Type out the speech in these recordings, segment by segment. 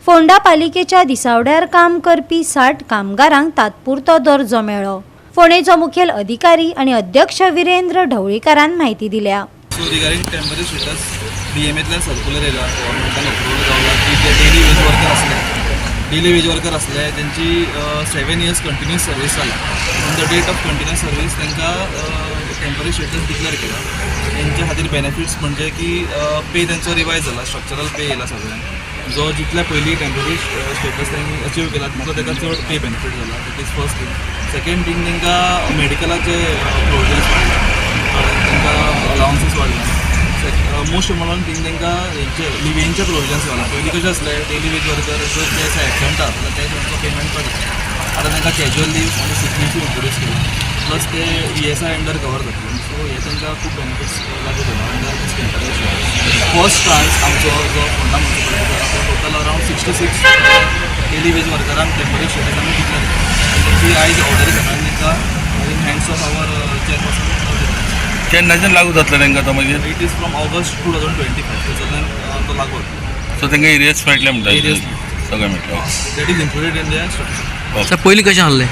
फोंडा पालिकेच्या दिसावड्यार काम करपी 60 कामगारांक तात्पुरतो दर्जो मेळ्ळो। फोंडेचो मुखेल अधिकारी आणि अध्यक्ष वीरेंद्र ढवळीकारान माहिती दिल्या। रिगार्डिंग टेम्पररी स्टेटस डीएमएतल्यान सर्क्युलर येयला गव्हर्नमेंटान अप्रूव्हल गावला की जे डेली वेज वर्कर असले त्यांची 7 years कंटिन्यूअस सर्वीस जाला। On the date of continuous service तांकां टेम्पररी स्टेटस डिक्लेअर केला। त्यांच्या खातीर बेनिफिट्स म्हणजे की पे त्यांचो रिवायज जाला, स्ट्रक्चरल पे येयला सगळ्यांक। जो जितल्या पयलीं टेम्पररी स्टेटस त्यांनी अचीव केला तितलो ताका चड पे बेनिफीट जाला। That is first thing. Second thing तांकां मेडिकलाचे प्रोविजन्स वाडला, तांकां अलावन्सीस वाडला। मोस्ट इम्पॉर्टंट थिंग तांकां हेंचे लिव्हिंगचे प्रोविजन्स वाडला। पयलीं कशें आसलें डेली वेज वर्कर जर ते एबसेंट आसा जाल्यार ते तांचो पेमेंट करता। आतां तांकां कॅज्युअल लीव आनी सीक लीव इंट्रोड्यूस केला, प्लस ते ESI अंडर कवर जातले। सो हे तांकां खूब बेनिफिट्स लागू जाला under this temporary status. First ट्रांस आमचो जो फोंडा म्युनिसिपालिटीचो टोटल अरावंड 66 डेली वेज वर्करांक टेम्पररी स्टेटस आमी डिक्लेअर केला। त्यांची आयज ऑर्डर घेतली तांकां in hands of our chairperson. केन्नाच्यान लागू जातलें तांकां तो मागीर? इट इज फ्रॉम ऑगस्ट 2025 थंयच्यान तो लागू जातलो। सो तांकां एरियस मेळटले म्हणटा सगळें मेळटलें। That is included in their structure. Sir पयलीं कशें आसलें?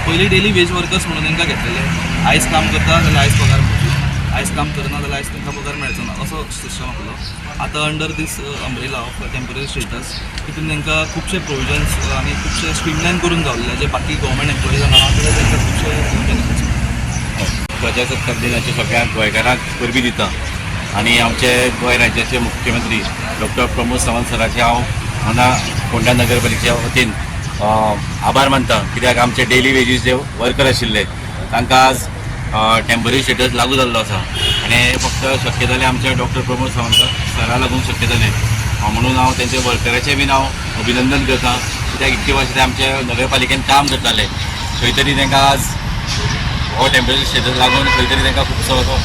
पयलीं डेली वेज वर्कर्स म्हणून तांकां घेतलेले। आयज काम करता जाल्यार आयज पगार मेळटलो, आयज काम करना जाल्यार आयज तांकां पगार मेळचो ना, असो सिस्टम आसलो। आतां under this umbrella of temporary status तितून तांकां खुबशे प्रोविजन्स आनी खुबशे स्ट्रीमलायन करून गावले। जे बाकी गव्हर्मेंट एम्प्लॉईजांक आसा जाल्यार तांकां खुबशे बेनिफिट्स। प्रजासत्ताक दिनाची सगळ्यांक गोंयकारांक परबी दिता आनी आमचे गोंय राज्याचे मुख्यमंत्री डॉक्टर प्रमोद सावंत सराचे हांव हांगा फोंडा नगरपालिकेच्या वतीन आभार मानता, कित्याक आमचे डेली वेजीस जे वर्कर आशिल्ले तांकां आज टेम्पररी स्टेटस लागू जाल्लो आसा आनी फक्त शक्य जालें आमचे डॉक्टर प्रमोद सावंत सरा लागून शक्य जालें। म्हणून हांव तेंचे वर्कराचें बीन हांव अभिनंदन करता, कित्याक इतके वर्स ते आमचे नगरपालिकेन काम करताले। खंय तरी तांकां आज हो टेम्पररी स्टेटस लागून खंय तरी तांकां खुबसो असो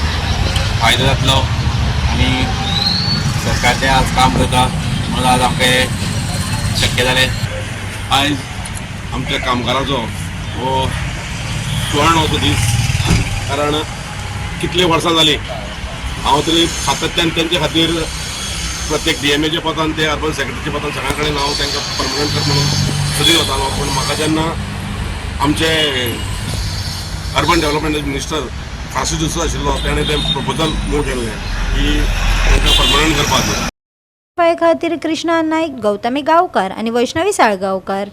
फायदो जातलो आनी सरकार तें आज काम करता म्हणून आज आमकां हें शक्य जालें। आयज आमच्या कामगाराचो हो सुवर्ण दीस, कारण कितले वर्सां जालीं हांव तरी सातत्यान तेंचे खातीर प्रत्येक DMAच्या पदान ते अर्बन सेक्रेटरीच्या पदान सगळ्या कडेन हांव तांकां परमनंट कर म्हणून सदी वतालो। पूण म्हाका जेन्ना आमचे urban development minister Francis D'Souza आशिल्लो ताणें तें प्रपोजल मूव केल्लें की तांकां परमनंट करपाक। खातीर कृष्णा नाईक, गौतमी गांवकार आणि वैष्णवी साळगांवकार।